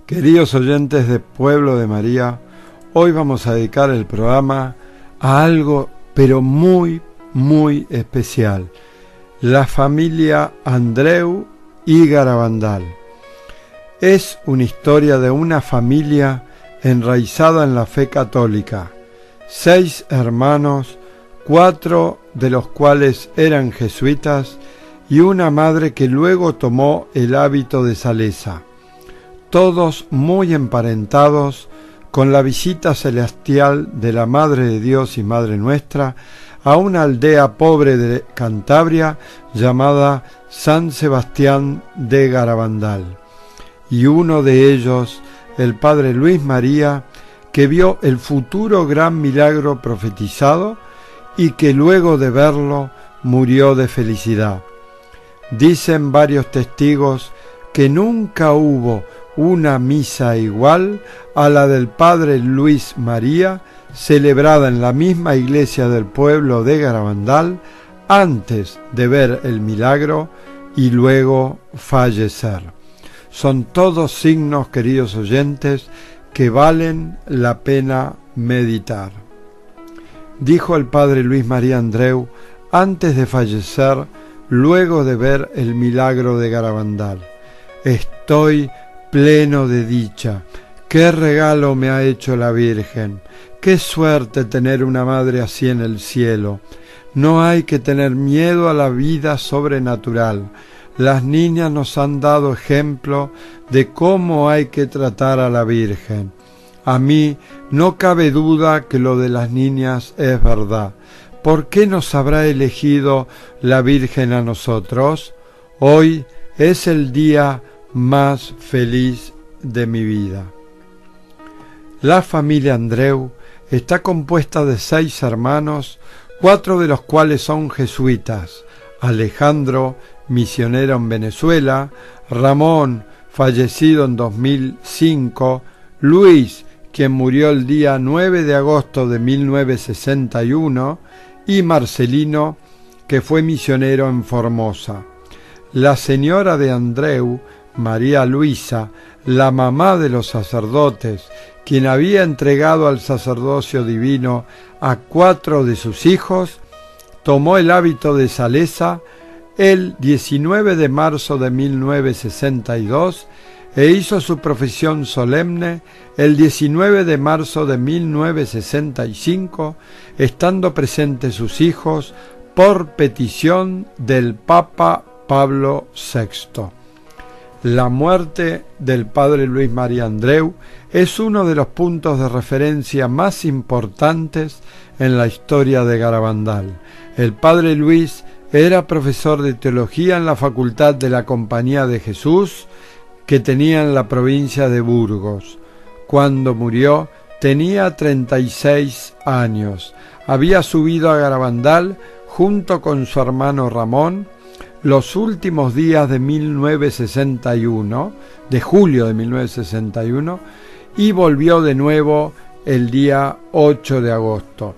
Queridos oyentes de Pueblo de María, hoy vamos a dedicar el programa a algo pero muy especial, la familia Andreu y Garabandal. Es una historia de una familia enraizada en la fe católica, 6 hermanos, 4 de los cuales eran jesuitas y una madre que luego tomó el hábito de Salesa. Todos muy emparentados con la visita celestial de la Madre de Dios y Madre Nuestra a una aldea pobre de Cantabria llamada San Sebastián de Garabandal. Y uno de ellos, el padre Luis María, que vio el futuro gran milagro profetizado y que luego de verlo murió de felicidad. Dicen varios testigos que nunca hubo una misa igual a la del padre Luis María, celebrada en la misma iglesia del pueblo de Garabandal, antes de ver el milagro y luego fallecer. Son todos signos, queridos oyentes, que valen la pena meditar. Dijo el padre Luis María Andreu antes de fallecer, luego de ver el milagro de Garabandal: estoy pleno de dicha. ¡Qué regalo me ha hecho la Virgen! ¡Qué suerte tener una madre así en el cielo! No hay que tener miedo a la vida sobrenatural. Las niñas nos han dado ejemplo de cómo hay que tratar a la Virgen. A mí no cabe duda que lo de las niñas es verdad. ¿Por qué nos habrá elegido la Virgen a nosotros? Hoy es el día más feliz de mi vida. La familia Andreu está compuesta de 6 hermanos, 4 de los cuales son jesuitas: Alejandro, misionero en Venezuela; Ramón, fallecido en 2005; Luis, quien murió el día 9 de agosto de 1961, y Marcelino, que fue misionero en Formosa. La señora de Andreu, María Luisa, la mamá de los sacerdotes, quien había entregado al sacerdocio divino a 4 de sus hijos, tomó el hábito de Salesa el 19 de marzo de 1962 e hizo su profesión solemne el 19 de marzo de 1965, estando presentes sus hijos por petición del Papa Pablo VI. La muerte del padre Luis María Andreu es uno de los puntos de referencia más importantes en la historia de Garabandal. El padre Luis era profesor de teología en la Facultad de la Compañía de Jesús, que tenía en la provincia de Burgos. Cuando murió tenía 36 años. Había subido a Garabandal junto con su hermano Ramón los últimos días de 1961, de julio de 1961, y volvió de nuevo el día 8 de agosto.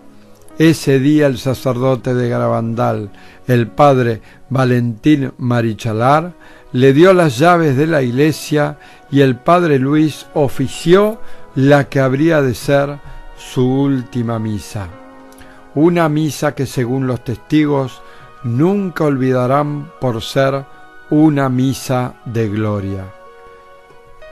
Ese día el sacerdote de Garabandal, el padre Valentín Marichalar, le dio las llaves de la iglesia y el padre Luis ofició la que habría de ser su última misa. Una misa que, según los testigos, nunca olvidarán por ser una misa de gloria.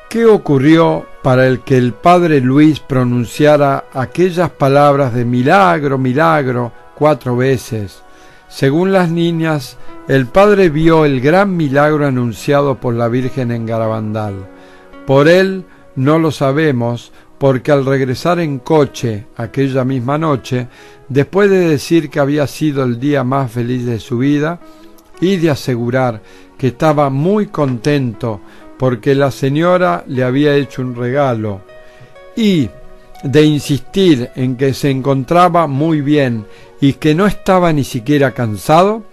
¿Qué ocurrió para el que el padre Luis pronunciara aquellas palabras de milagro, milagro 4 veces? Según las niñas, el padre vio el gran milagro anunciado por la Virgen en Garabandal. Por él no lo sabemos, porque al regresar en coche aquella misma noche, después de decir que había sido el día más feliz de su vida y de asegurar que estaba muy contento porque la señora le había hecho un regalo, y de insistir en que se encontraba muy bien y que no estaba ni siquiera cansado,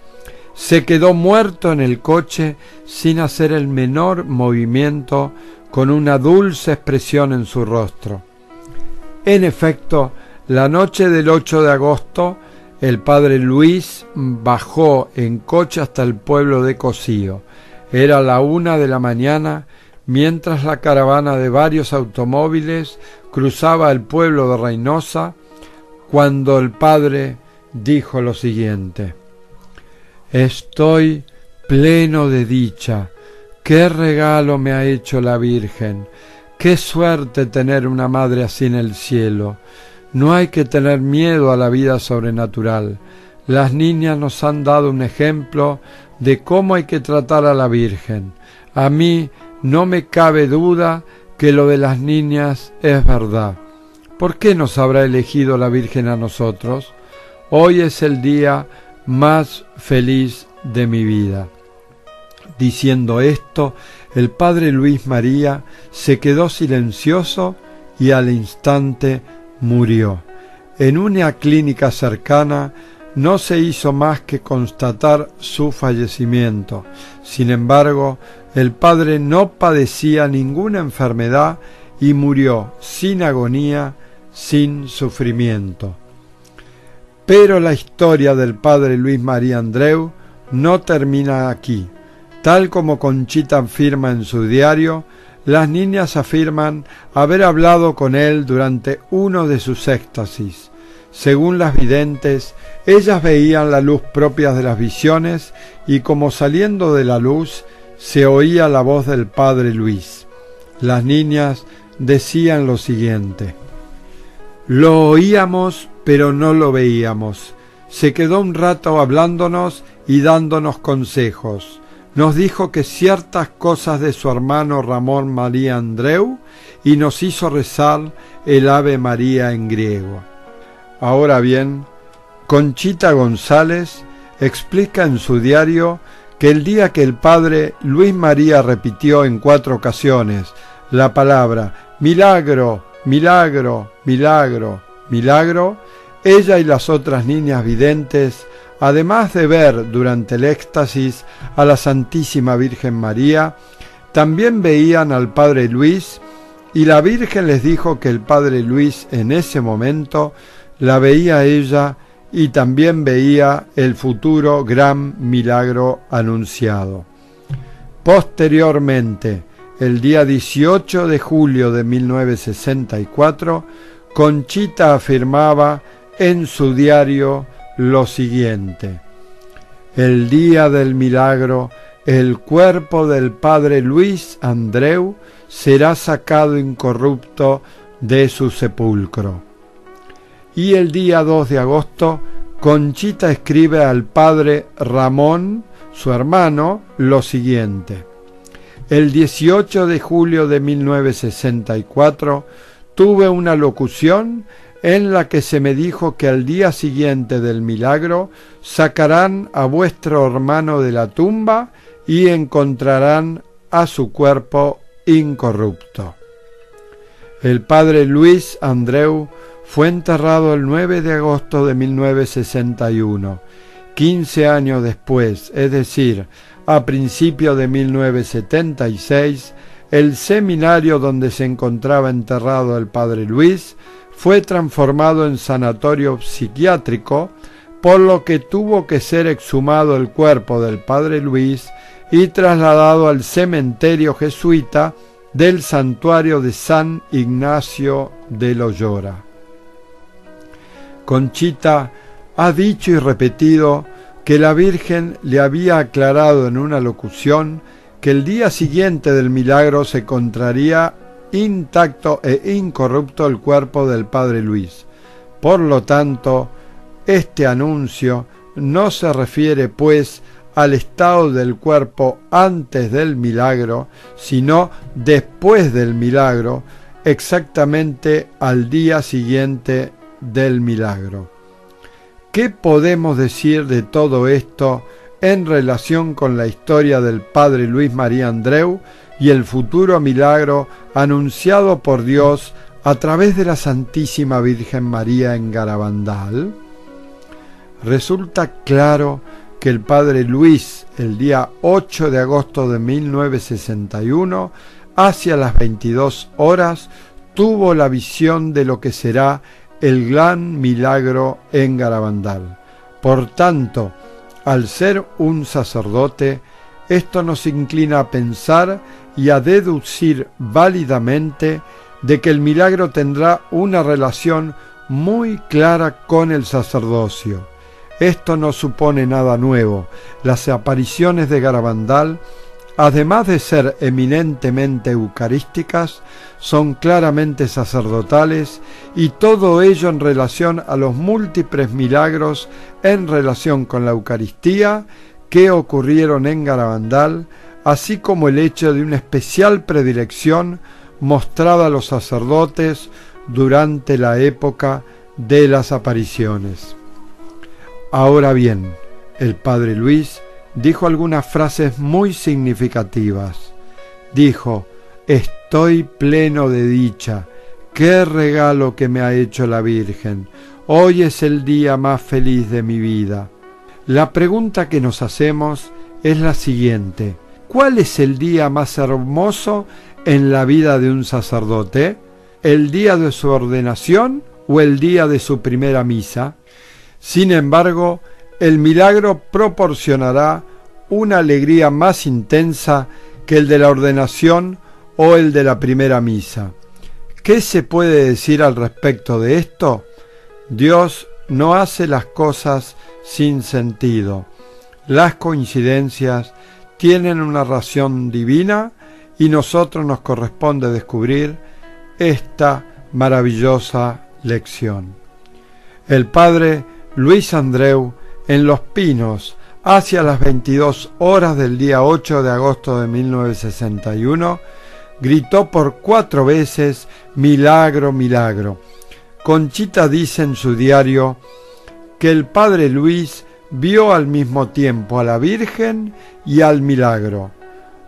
se quedó muerto en el coche sin hacer el menor movimiento, con una dulce expresión en su rostro. En efecto, la noche del 8 de agosto, el padre Luis bajó en coche hasta el pueblo de Cocío. Era la 1 de la mañana mientras la caravana de varios automóviles cruzaba el pueblo de Reynosa, cuando el padre dijo lo siguiente: «Estoy pleno de dicha. ¡Qué regalo me ha hecho la Virgen! ¡Qué suerte tener una madre así en el cielo! No hay que tener miedo a la vida sobrenatural. Las niñas nos han dado un ejemplo de cómo hay que tratar a la Virgen. A mí no me cabe duda que lo de las niñas es verdad. ¿Por qué nos habrá elegido la Virgen a nosotros? Hoy es el día más feliz de mi vida». Diciendo esto, el padre Luis María se quedó silencioso y al instante murió. En una clínica cercana no se hizo más que constatar su fallecimiento. Sin embargo, el padre no padecía ninguna enfermedad y murió sin agonía, sin sufrimiento. Pero la historia del padre Luis María Andreu no termina aquí. Tal como Conchita afirma en su diario, las niñas afirman haber hablado con él durante uno de sus éxtasis. Según las videntes, ellas veían la luz propia de las visiones y como saliendo de la luz se oía la voz del padre Luis. Las niñas decían lo siguiente: «Lo oíamos, pero no lo veíamos. Se quedó un rato hablándonos y dándonos consejos. Nos dijo que ciertas cosas de su hermano Ramón María Andreu y nos hizo rezar el Ave María en griego». Ahora bien, Conchita González explica en su diario que el día que el padre Luis María repitió en 4 ocasiones la palabra «milagro, milagro, milagro, milagro», ella y las otras niñas videntes, además de ver durante el éxtasis a la Santísima Virgen María, también veían al padre Luis, y la Virgen les dijo que el padre Luis en ese momento la veía a ella y también veía el futuro gran milagro anunciado. Posteriormente, el día 18 de julio de 1964, Conchita afirmaba en su diario lo siguiente: «El día del milagro, el cuerpo del padre Luis Andreu será sacado incorrupto de su sepulcro». Y el día 2 de agosto, Conchita escribe al padre Ramón, su hermano, lo siguiente: «El 18 de julio de 1964 tuve una locución en la que se me dijo que al día siguiente del milagro sacarán a vuestro hermano de la tumba y encontrarán a su cuerpo incorrupto». El padre Luis Andreu fue enterrado el 9 de agosto de 1961, 15 años después, es decir, a principios de 1976, el seminario donde se encontraba enterrado el padre Luis fue transformado en sanatorio psiquiátrico, por lo que tuvo que ser exhumado el cuerpo del padre Luis y trasladado al cementerio jesuita del santuario de San Ignacio de Loyola. Conchita ha dicho y repetido que la Virgen le había aclarado en una locución que el día siguiente del milagro se encontraría intacto e incorrupto el cuerpo del padre Luis. Por lo tanto, este anuncio no se refiere, pues, al estado del cuerpo antes del milagro, sino después del milagro, exactamente al día siguiente del milagro. ¿Qué podemos decir de todo esto en relación con la historia del padre Luis María Andreu y el futuro milagro anunciado por Dios a través de la Santísima Virgen María en Garabandal? Resulta claro que el padre Luis, el día 8 de agosto de 1961, hacia las 22 horas, tuvo la visión de lo que será el gran milagro en Garabandal. Por tanto, al ser un sacerdote, esto nos inclina a pensar y a deducir válidamente de que el milagro tendrá una relación muy clara con el sacerdocio. Esto no supone nada nuevo. Las apariciones de Garabandal, además de ser eminentemente eucarísticas, son claramente sacerdotales, y todo ello en relación a los múltiples milagros en relación con la Eucaristía que ocurrieron en Garabandal, así como el hecho de una especial predilección mostrada a los sacerdotes durante la época de las apariciones. Ahora bien, el padre Luis dijo algunas frases muy significativas. Dijo: «Estoy pleno de dicha. ¡Qué regalo que me ha hecho la Virgen! Hoy es el día más feliz de mi vida». La pregunta que nos hacemos es la siguiente: ¿cuál es el día más hermoso en la vida de un sacerdote? ¿El día de su ordenación o el día de su primera misa? Sin embargo, el milagro proporcionará una alegría más intensa que el de la ordenación o el de la primera misa. ¿Qué se puede decir al respecto de esto? Dios no hace las cosas sin sentido. Las coincidencias tienen una razón divina y nosotros nos corresponde descubrir esta maravillosa lección. El padre Luis Andreu, en Los Pinos, hacia las 22 horas del día 8 de agosto de 1961, gritó por 4 veces: «Milagro, milagro». Conchita dice en su diario que el padre Luis vio al mismo tiempo a la Virgen y al milagro.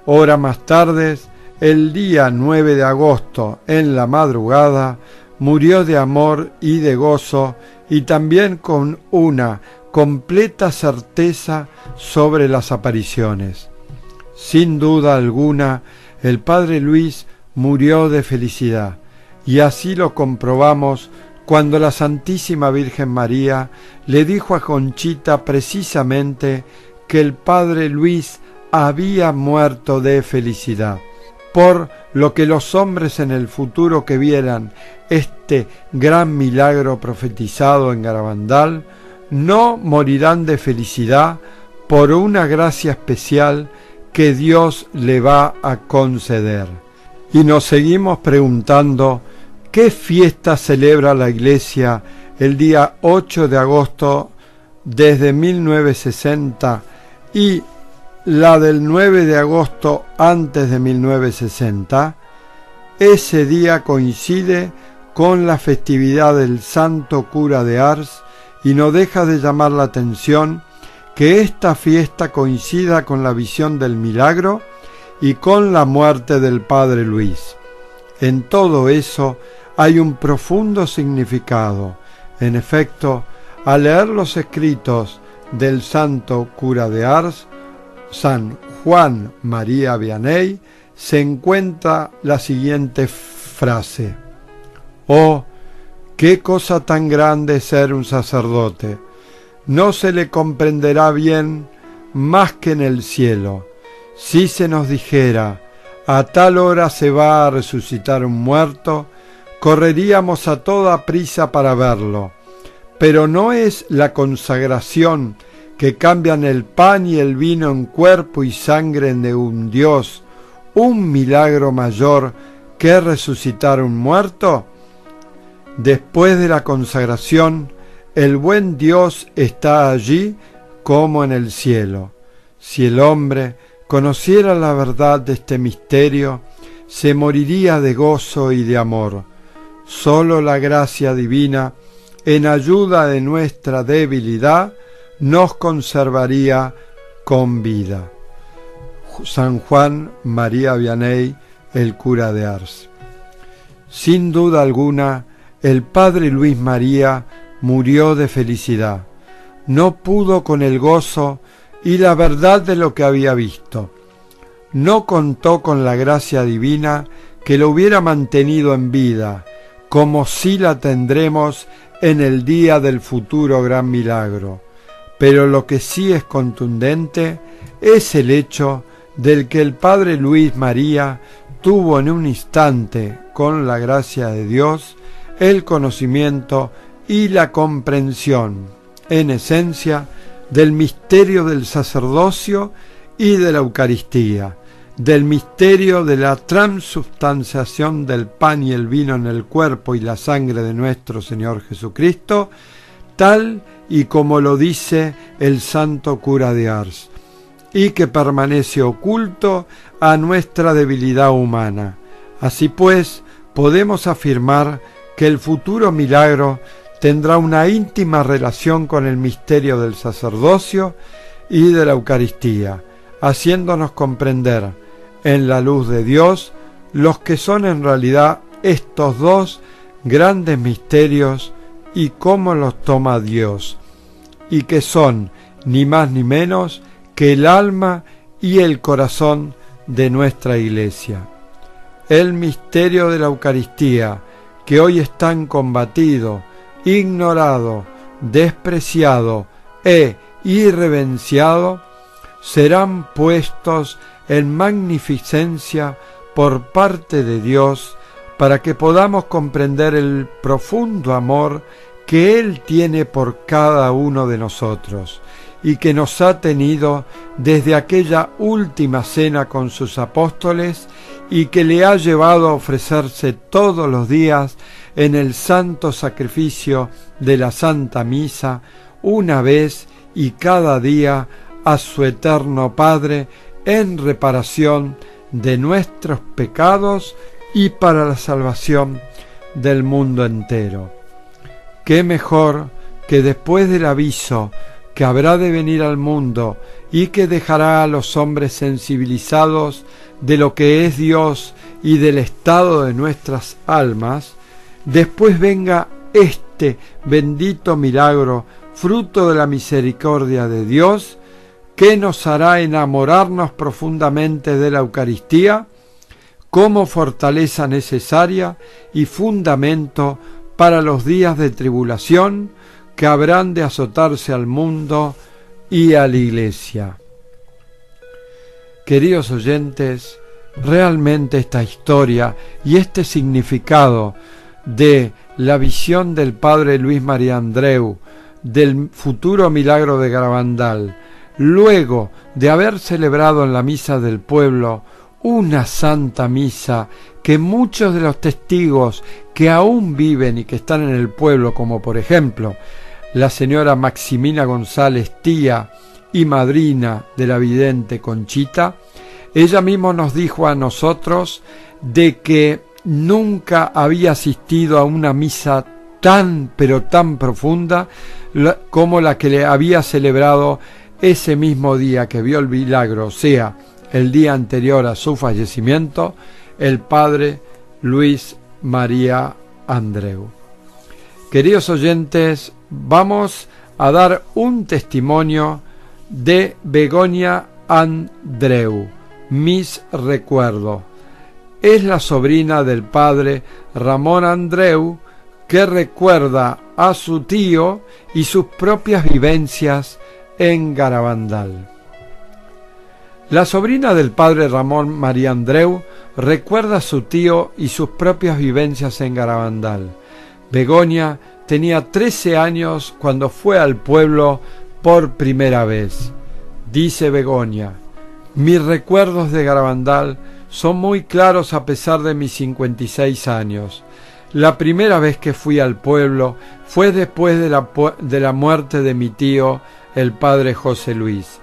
Hora más tarde, el día 9 de agosto, en la madrugada, murió de amor y de gozo, y también con una completa certeza sobre las apariciones. Sin duda alguna, el padre Luis murió de felicidad, y así lo comprobamos cuando la Santísima Virgen María le dijo a Conchita precisamente que el padre Luis había muerto de felicidad, por lo que los hombres en el futuro que vieran este gran milagro profetizado en Garabandal no morirán de felicidad por una gracia especial que Dios le va a conceder. Y nos seguimos preguntando: ¿qué fiesta celebra la Iglesia el día 8 de agosto desde 1960 y la del 9 de agosto antes de 1960? Ese día coincide con la festividad del Santo Cura de Ars, y no deja de llamar la atención que esta fiesta coincida con la visión del milagro y con la muerte del padre Luis. En todo eso hay un profundo significado. En efecto, al leer los escritos del Santo Cura de Ars, San Juan María Vianney, se encuentra la siguiente frase: «Oh, qué cosa tan grande ser un sacerdote. No se le comprenderá bien más que en el cielo. Si se nos dijera: a tal hora se va a resucitar un muerto, correríamos a toda prisa para verlo. Pero no es la consagración, que cambian el pan y el vino en cuerpo y sangre de un Dios, un milagro mayor que resucitar un muerto. Después de la consagración, el buen Dios está allí como en el cielo. Si el hombre conociera la verdad de este misterio, se moriría de gozo y de amor. Solo la gracia divina, en ayuda de nuestra debilidad, nos conservaría con vida». San Juan María Vianney, el cura de Ars. Sin duda alguna, el padre Luis María murió de felicidad. No pudo con el gozo y la verdad de lo que había visto. No contó con la gracia divina que lo hubiera mantenido en vida, como sí la tendremos en el día del futuro gran milagro. Pero lo que sí es contundente es el hecho del que el Padre Luis María tuvo en un instante, con la gracia de Dios, el conocimiento y la comprensión, en esencia, del misterio del sacerdocio y de la Eucaristía, del misterio de la transubstanciación del pan y el vino en el cuerpo y la sangre de nuestro Señor Jesucristo, tal y como lo dice el santo cura de Ars, y que permanece oculto a nuestra debilidad humana. Así pues, podemos afirmar que el futuro milagro tendrá una íntima relación con el misterio del sacerdocio y de la Eucaristía, haciéndonos comprender, en la luz de Dios, los que son en realidad estos dos grandes misterios y cómo los toma Dios, y que son ni más ni menos que el alma y el corazón de nuestra Iglesia. El misterio de la Eucaristía, que hoy es tan combatido, ignorado, despreciado e irreverenciado, serán puestos en magnificencia por parte de Dios para que podamos comprender el profundo amor que Él tiene por cada uno de nosotros y que nos ha tenido desde aquella última cena con sus apóstoles y que le ha llevado a ofrecerse todos los días en el santo sacrificio de la Santa Misa, una vez y cada día a su eterno Padre en reparación de nuestros pecados y para la salvación del mundo entero. ¿Qué mejor que después del aviso que habrá de venir al mundo y que dejará a los hombres sensibilizados de lo que es Dios y del estado de nuestras almas, después venga este bendito milagro, fruto de la misericordia de Dios, que nos hará enamorarnos profundamente de la Eucaristía como fortaleza necesaria y fundamento para los días de tribulación que habrán de azotarse al mundo y a la Iglesia. Queridos oyentes, realmente esta historia y este significado de la visión del Padre Luis María Andreu del futuro milagro de Garabandal, luego de haber celebrado en la misa del pueblo una santa misa que muchos de los testigos que aún viven y que están en el pueblo, como por ejemplo la señora Maximina González, tía y madrina de la vidente Conchita, ella misma nos dijo a nosotros de que nunca había asistido a una misa tan pero tan profunda como la que le había celebrado ese mismo día que vio el milagro, o sea, el día anterior a su fallecimiento, el Padre Luis María Andreu. Queridos oyentes, vamos a dar un testimonio de Begoña Andreu, mis recuerdos. Es la sobrina del padre Ramón Andreu, que recuerda a su tío y sus propias vivencias en Garabandal. La sobrina del padre Ramón María Andreu recuerda a su tío y sus propias vivencias en Garabandal. Begoña tenía 13 años cuando fue al pueblo por primera vez. Dice Begoña: mis recuerdos de Garabandal son muy claros a pesar de mis 56 años. La primera vez que fui al pueblo fue después de la muerte de mi tío, el padre José Luis.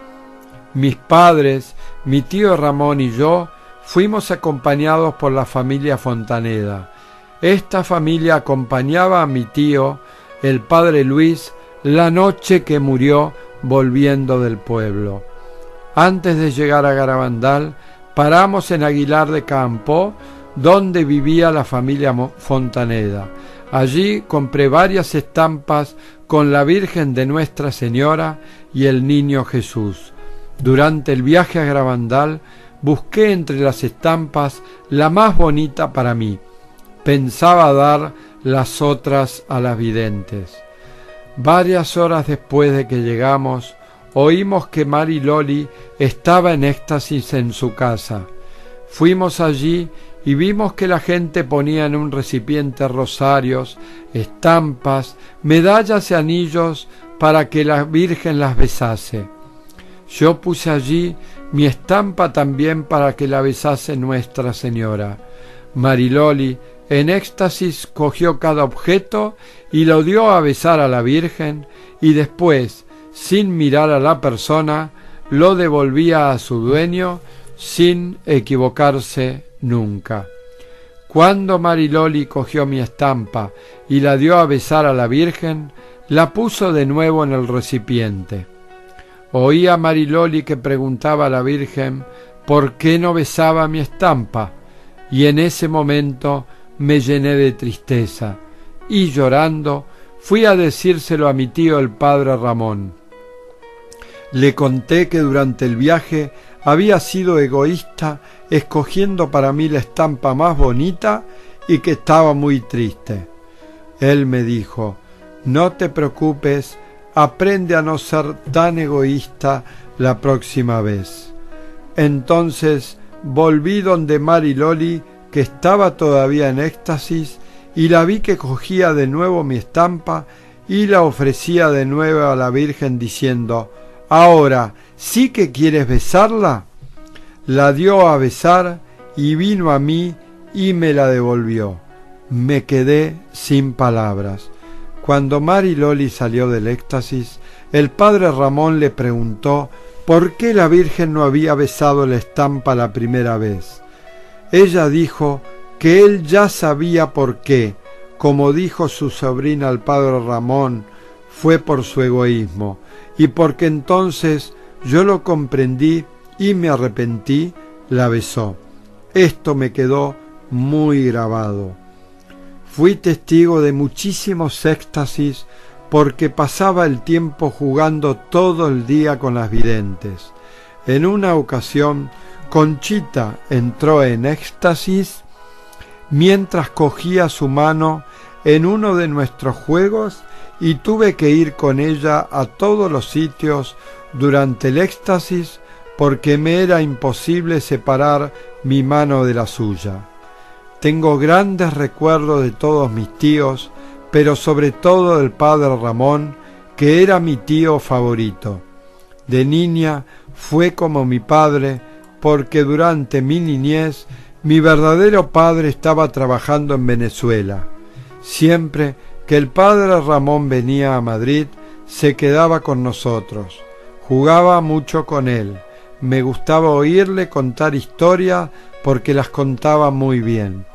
Mis padres, mi tío Ramón y yo fuimos acompañados por la familia Fontaneda. Esta familia acompañaba a mi tío, el padre Luis, la noche que murió volviendo del pueblo. Antes de llegar a Garabandal, paramos en Aguilar de Campo, donde vivía la familia Fontaneda. Allí compré varias estampas con la Virgen de Nuestra Señora y el Niño Jesús. Durante el viaje a Garabandal, busqué entre las estampas la más bonita para mí. Pensaba dar las otras a las videntes. Varias horas después de que llegamos, oímos que Mariloli estaba en éxtasis en su casa. Fuimos allí y vimos que la gente ponía en un recipiente rosarios, estampas, medallas y anillos para que la Virgen las besase. Yo puse allí mi estampa también para que la besase Nuestra Señora. Mariloli, en éxtasis, cogió cada objeto y lo dio a besar a la Virgen y después, sin mirar a la persona, lo devolvía a su dueño sin equivocarse nunca. Cuando Mariloli cogió mi estampa y la dio a besar a la Virgen, la puso de nuevo en el recipiente. Oí a Mariloli que preguntaba a la Virgen por qué no besaba mi estampa, y en ese momento me llené de tristeza, y llorando fui a decírselo a mi tío el padre Ramón. Le conté que durante el viaje había sido egoísta escogiendo para mí la estampa más bonita y que estaba muy triste. Él me dijo: no te preocupes, aprende a no ser tan egoísta la próxima vez. Entonces volví donde Mariloli, que estaba todavía en éxtasis, y la vi que cogía de nuevo mi estampa y la ofrecía de nuevo a la Virgen diciendo: «Ahora, ¿sí que quieres besarla?». La dio a besar y vino a mí y me la devolvió. Me quedé sin palabras. Cuando Mariloli salió del éxtasis, el padre Ramón le preguntó por qué la Virgen no había besado la estampa la primera vez. Ella dijo que él ya sabía por qué, como dijo su sobrina al padre Ramón, fue por su egoísmo, y porque entonces yo lo comprendí y me arrepentí, la besó. Esto me quedó muy grabado. Fui testigo de muchísimos éxtasis porque pasaba el tiempo jugando todo el día con las videntes. En una ocasión, Conchita entró en éxtasis mientras cogía su mano en uno de nuestros juegos y tuve que ir con ella a todos los sitios durante el éxtasis porque me era imposible separar mi mano de la suya. Tengo grandes recuerdos de todos mis tíos, pero sobre todo del padre Ramón, que era mi tío favorito. De niña fue como mi padre, porque durante mi niñez mi verdadero padre estaba trabajando en Venezuela. Siempre que el padre Ramón venía a Madrid, se quedaba con nosotros. Jugaba mucho con él. Me gustaba oírle contar historias porque las contaba muy bien.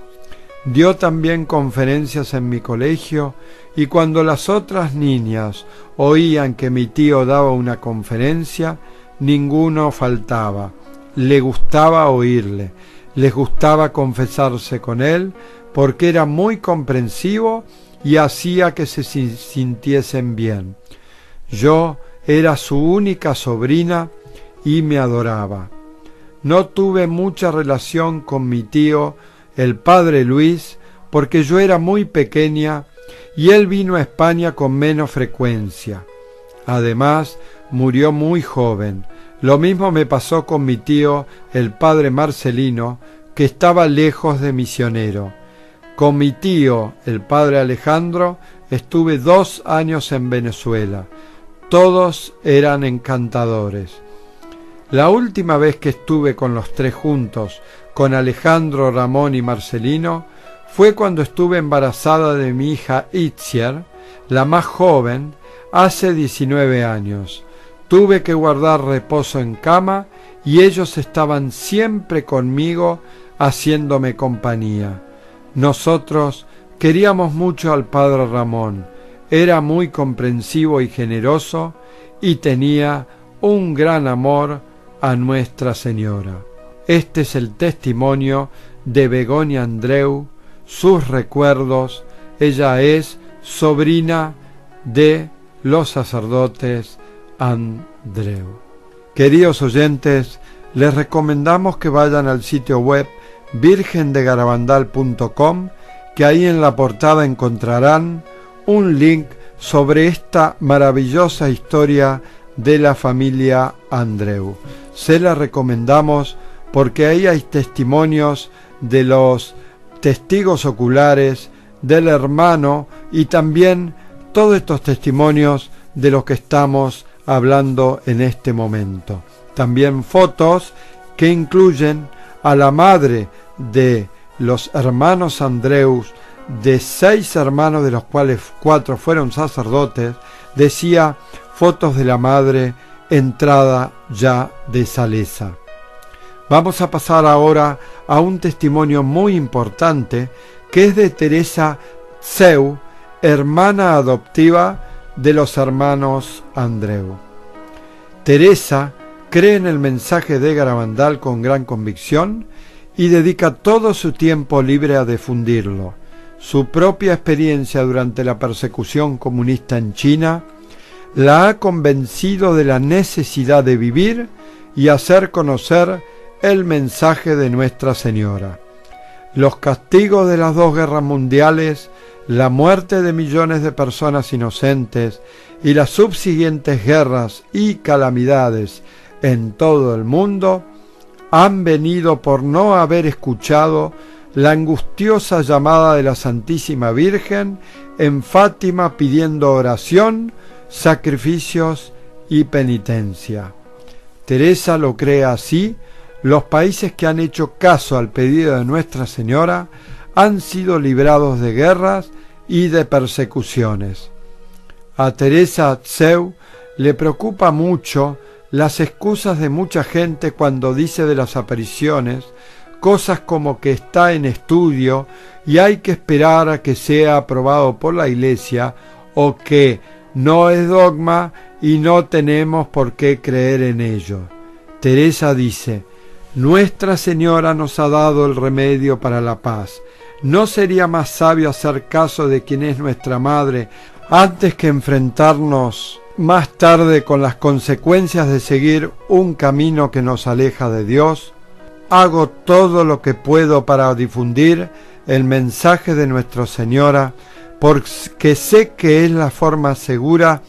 Dio también conferencias en mi colegio y cuando las otras niñas oían que mi tío daba una conferencia, ninguno faltaba. Le gustaba oírle, les gustaba confesarse con él porque era muy comprensivo y hacía que se sintiesen bien. Yo era su única sobrina y me adoraba. No tuve mucha relación con mi tío, el padre Luis, porque yo era muy pequeña y él vino a España con menos frecuencia. Además, murió muy joven. Lo mismo me pasó con mi tío, el padre Marcelino, que estaba lejos de misionero. Con mi tío, el padre Alejandro, estuve 2 años en Venezuela. Todos eran encantadores. La última vez que estuve con los 3 juntos, con Alejandro, Ramón y Marcelino, fue cuando estuve embarazada de mi hija Itziar, la más joven, hace 19 años. Tuve que guardar reposo en cama y ellos estaban siempre conmigo haciéndome compañía. Nosotros queríamos mucho al padre Ramón. Era muy comprensivo y generoso y tenía un gran amor a Nuestra Señora. Este es el testimonio de Begoña Andreu, sus recuerdos. Ella es sobrina de los sacerdotes Andreu. Queridos oyentes, les recomendamos que vayan al sitio web virgendegarabandal.com, que ahí en la portada encontrarán un link sobre esta maravillosa historia de la familia Andreu. Se la recomendamos porque ahí hay testimonios de los testigos oculares, del hermano y también todos estos testimonios de los que estamos hablando en este momento. También fotos que incluyen a la madre de los hermanos Andreus, de 6 hermanos de los cuales 4 fueron sacerdotes. Decía, fotos de la madre entrada ya de Salesa. Vamos a pasar ahora a un testimonio muy importante que es de Teresa Tseu, hermana adoptiva de los hermanos Andreu. Teresa cree en el mensaje de Garabandal con gran convicción y dedica todo su tiempo libre a difundirlo. Su propia experiencia durante la persecución comunista en China la ha convencido de la necesidad de vivir y hacer conocer el mensaje de Nuestra Señora. Los castigos de las 2 guerras mundiales, la muerte de millones de personas inocentes y las subsiguientes guerras y calamidades en todo el mundo han venido por no haber escuchado la angustiosa llamada de la Santísima Virgen en Fátima pidiendo oración, sacrificios y penitencia. Teresa lo cree así. Los países que han hecho caso al pedido de Nuestra Señora han sido librados de guerras y de persecuciones. A Teresa Tseu le preocupa mucho las excusas de mucha gente cuando dice de las apariciones cosas como que está en estudio y hay que esperar a que sea aprobado por la Iglesia, o que no es dogma y no tenemos por qué creer en ello. Teresa dice: Nuestra Señora nos ha dado el remedio para la paz. ¿No sería más sabio hacer caso de quien es nuestra Madre antes que enfrentarnos más tarde con las consecuencias de seguir un camino que nos aleja de Dios? Hago todo lo que puedo para difundir el mensaje de Nuestra Señora, porque sé que es la forma segura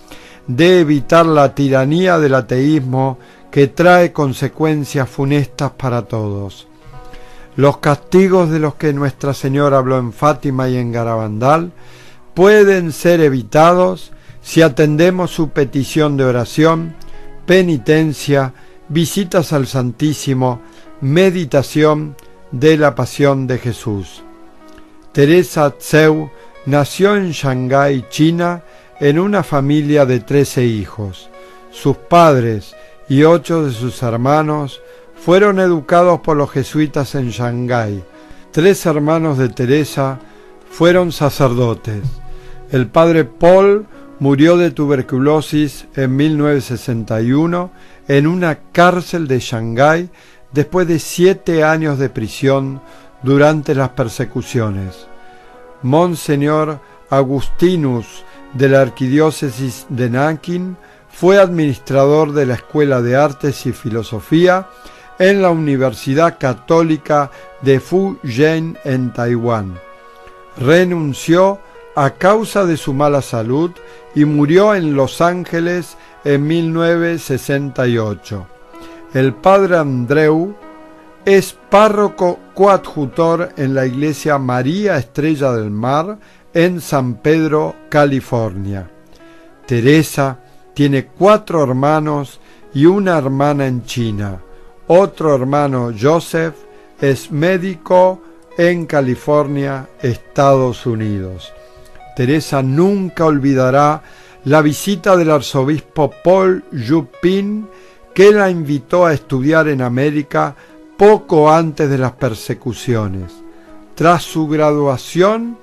de evitar la tiranía del ateísmo que trae consecuencias funestas para todos. Los castigos de los que Nuestra Señora habló en Fátima y en Garabandal pueden ser evitados si atendemos su petición de oración, penitencia, visitas al Santísimo, meditación de la pasión de Jesús. Teresa Tseu nació en Shanghái, China, en una familia de 13 hijos. Sus padres y 8 de sus hermanos fueron educados por los jesuitas en Shanghái. 3 hermanos de Teresa fueron sacerdotes. El padre Paul murió de tuberculosis en 1961 en una cárcel de Shanghái después de 7 años de prisión durante las persecuciones. Monseñor Agustinus de la arquidiócesis de Nanking fue administrador de la Escuela de Artes y Filosofía en la Universidad Católica de Fu-Jen en Taiwán. Renunció a causa de su mala salud y murió en Los Ángeles en 1968. El padre Andreu es párroco coadjutor en la iglesia María Estrella del Mar en San Pedro, California. Teresa tiene 4 hermanos y una hermana en China. Otro hermano, Joseph, es médico en California, Estados Unidos. Teresa nunca olvidará la visita del arzobispo Paul Yupin, que la invitó a estudiar en América poco antes de las persecuciones. Tras su graduación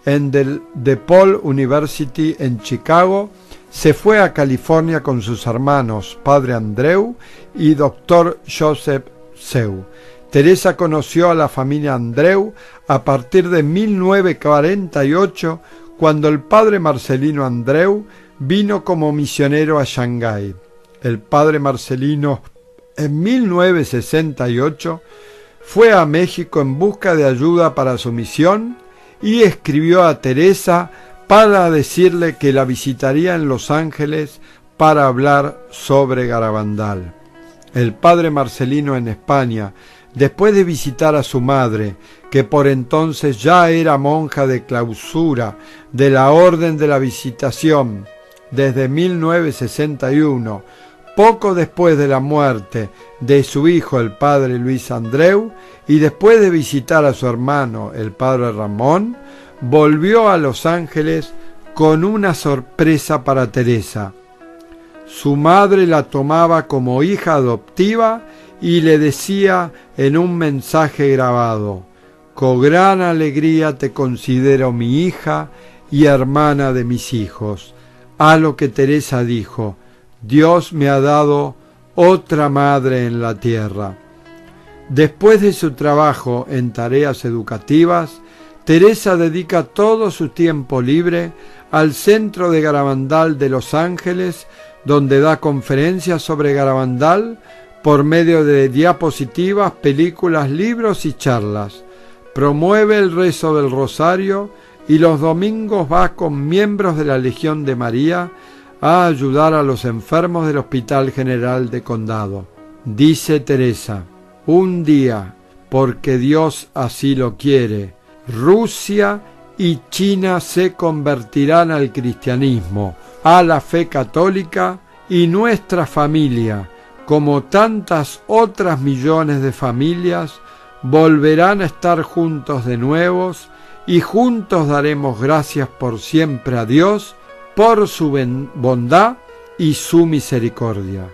en DePaul University en Chicago, se fue a California con sus hermanos, padre Andreu y doctor Joseph Tseu. Teresa conoció a la familia Andreu a partir de 1948, cuando el padre Marcelino Andreu vino como misionero a Shanghái. El padre Marcelino, en 1968, fue a México en busca de ayuda para su misión y escribió a Teresa para decirle que la visitaría en Los Ángeles para hablar sobre Garabandal. El padre Marcelino en España, después de visitar a su madre, que por entonces ya era monja de clausura de la Orden de la Visitación desde 1961, poco después de la muerte de su hijo el padre Luis Andreu, y después de visitar a su hermano el padre Ramón, volvió a Los Ángeles con una sorpresa para Teresa. Su madre la tomaba como hija adoptiva y le decía en un mensaje grabado: con gran alegría te considero mi hija y hermana de mis hijos. A lo que Teresa dijo: Dios me ha dado otra madre en la tierra. Después de su trabajo en tareas educativas, Teresa dedica todo su tiempo libre al Centro de Garabandal de Los Ángeles, donde da conferencias sobre Garabandal por medio de diapositivas, películas, libros y charlas. Promueve el rezo del rosario y los domingos va con miembros de la Legión de María a ayudar a los enfermos del Hospital General de Condado. Dice Teresa: un día, porque Dios así lo quiere, Rusia y China se convertirán al cristianismo, a la fe católica, y nuestra familia, como tantas otras millones de familias, volverán a estar juntos de nuevo, y juntos daremos gracias por siempre a Dios por su bondad y su misericordia.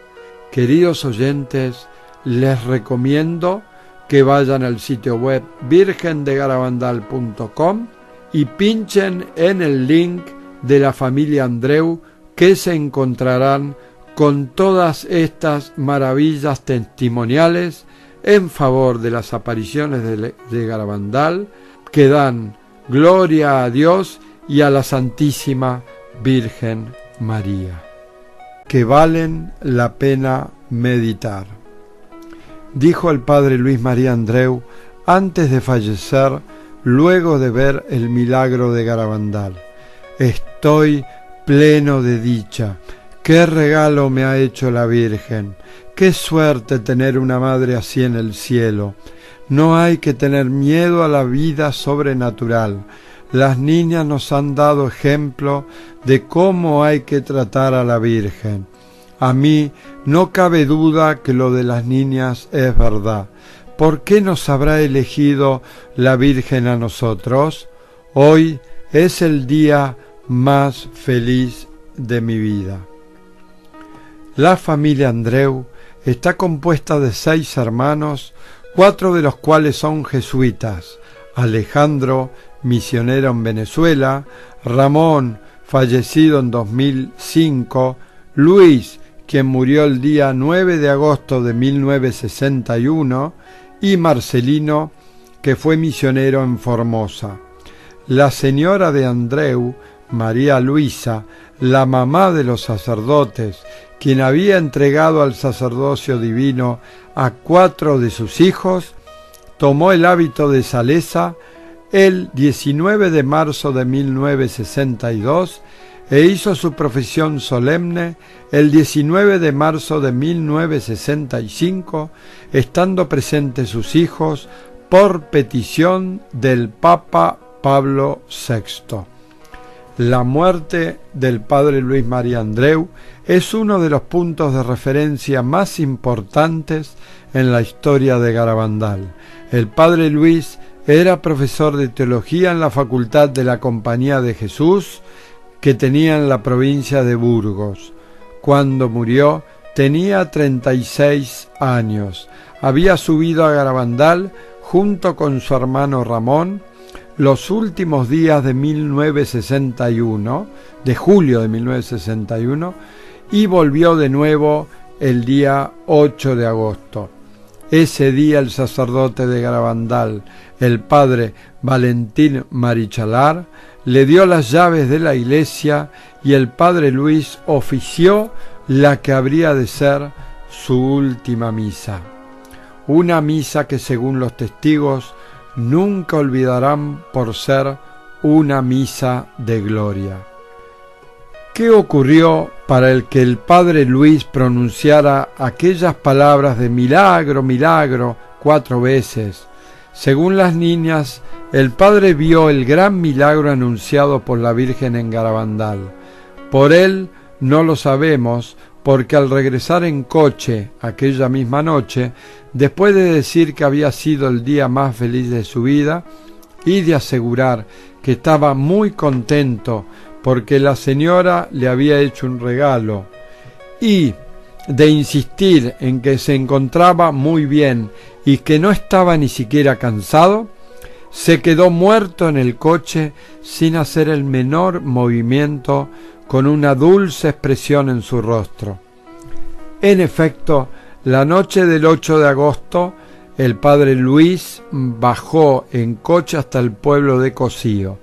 Queridos oyentes, les recomiendo que vayan al sitio web virgendegarabandal.com y pinchen en el link de la familia Andreu, que se encontrarán con todas estas maravillas testimoniales en favor de las apariciones de Garabandal, que dan gloria a Dios y a la Santísima Virgen María, que valen la pena meditar. Dijo el padre Luis María Andreu antes de fallecer, luego de ver el milagro de Garabandal: estoy pleno de dicha. ¡Qué regalo me ha hecho la Virgen! ¡Qué suerte tener una madre así en el cielo! No hay que tener miedo a la vida sobrenatural. Las niñas nos han dado ejemplo de cómo hay que tratar a la Virgen. A mí no cabe duda que lo de las niñas es verdad. ¿Por qué nos habrá elegido la Virgen a nosotros? Hoy es el día más feliz de mi vida. La familia Andreu está compuesta de 6 hermanos, 4 de los cuales son jesuitas: Alejandro, misionero en Venezuela; Ramón, fallecido en 2005; Luis, quien murió el día 9 de agosto de 1961, y Marcelino, que fue misionero en Formosa. La señora de Andreu, María Luisa, la mamá de los sacerdotes, quien había entregado al sacerdocio divino a 4 de sus hijos, tomó el hábito de Salesa el 19 de marzo de 1962 e hizo su profesión solemne el 19 de marzo de 1965, estando presentes sus hijos por petición del Papa Pablo VI. La muerte del padre Luis María Andreu es uno de los puntos de referencia más importantes en la historia de Garabandal. El padre Luis era profesor de teología en la Facultad de la Compañía de Jesús, que tenía en la provincia de Burgos. Cuando murió tenía 36 años. Había subido a Garabandal junto con su hermano Ramón los últimos días de 1961, de julio de 1961, y volvió de nuevo el día 8 de agosto. Ese día el sacerdote de Garabandal, el padre Valentín Marichalar, le dio las llaves de la iglesia y el padre Luis ofició la que habría de ser su última misa. Una misa que, según los testigos, nunca olvidarán por ser una misa de gloria. ¿Qué ocurrió para el que el padre Luis pronunciara aquellas palabras de milagro, milagro 4 veces? Según las niñas, el padre vio el gran milagro anunciado por la Virgen en Garabandal. Por él no lo sabemos, porque al regresar en coche aquella misma noche, después de decir que había sido el día más feliz de su vida y de asegurar que estaba muy contento porque la señora le había hecho un regalo, y de insistir en que se encontraba muy bien y que no estaba ni siquiera cansado, se quedó muerto en el coche sin hacer el menor movimiento, con una dulce expresión en su rostro. En efecto, la noche del 8 de agosto, el padre Luis bajó en coche hasta el pueblo de Cocío.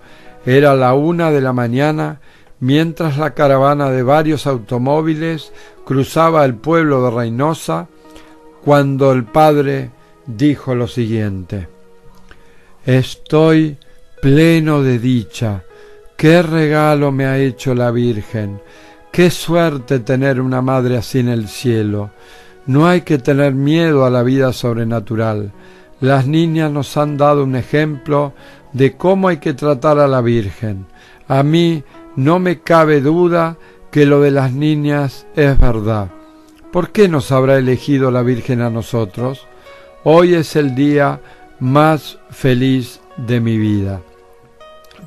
Era la 1 de la mañana, mientras la caravana de varios automóviles cruzaba el pueblo de Reynosa, cuando el padre dijo lo siguiente: «Estoy pleno de dicha. ¡Qué regalo me ha hecho la Virgen! ¡Qué suerte tener una madre así en el cielo! No hay que tener miedo a la vida sobrenatural. Las niñas nos han dado un ejemplo de cómo hay que tratar a la Virgen. A mí no me cabe duda que lo de las niñas es verdad. ¿Por qué nos habrá elegido la Virgen a nosotros? Hoy es el día más feliz de mi vida».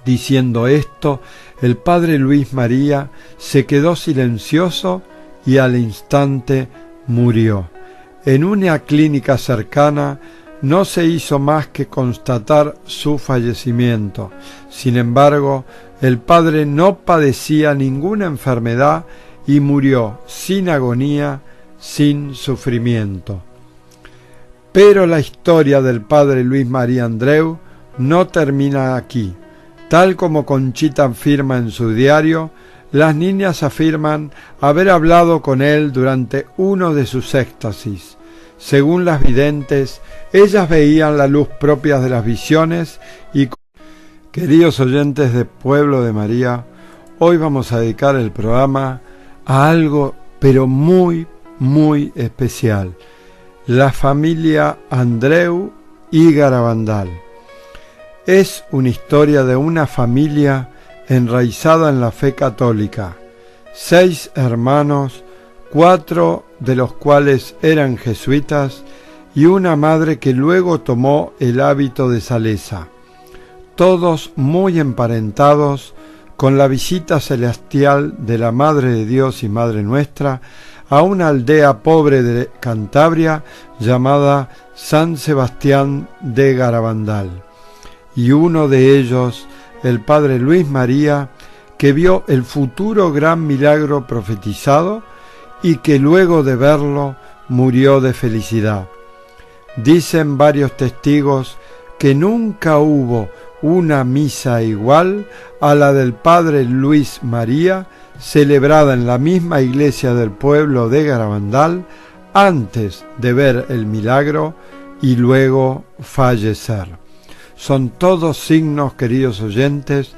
Diciendo esto, el padre Luis María se quedó silencioso y al instante murió. En una clínica cercana no se hizo más que constatar su fallecimiento. Sin embargo, el padre no padecía ninguna enfermedad y murió sin agonía, sin sufrimiento. Pero la historia del padre Luis María Andreu no termina aquí. Tal como Conchita afirma en su diario, las niñas afirman haber hablado con él durante uno de sus éxtasis. Según las videntes, ellas veían la luz propia de las visiones y... Queridos oyentes de Pueblo de María, hoy vamos a dedicar el programa a algo pero muy, muy especial: la familia Andreu y Garabandal. Es una historia de una familia enraizada en la fe católica. 6 hermanos, 4 de los cuales eran jesuitas, y una madre que luego tomó el hábito de Salesa. Todos muy emparentados con la visita celestial de la Madre de Dios y Madre Nuestra a una aldea pobre de Cantabria llamada San Sebastián de Garabandal. Y uno de ellos, el padre Luis María, que vio el futuro gran milagro profetizado y que luego de verlo murió de felicidad. Dicen varios testigos que nunca hubo una misa igual a la del padre Luis María, celebrada en la misma iglesia del pueblo de Garabandal, antes de ver el milagro y luego fallecer. Son todos signos, queridos oyentes,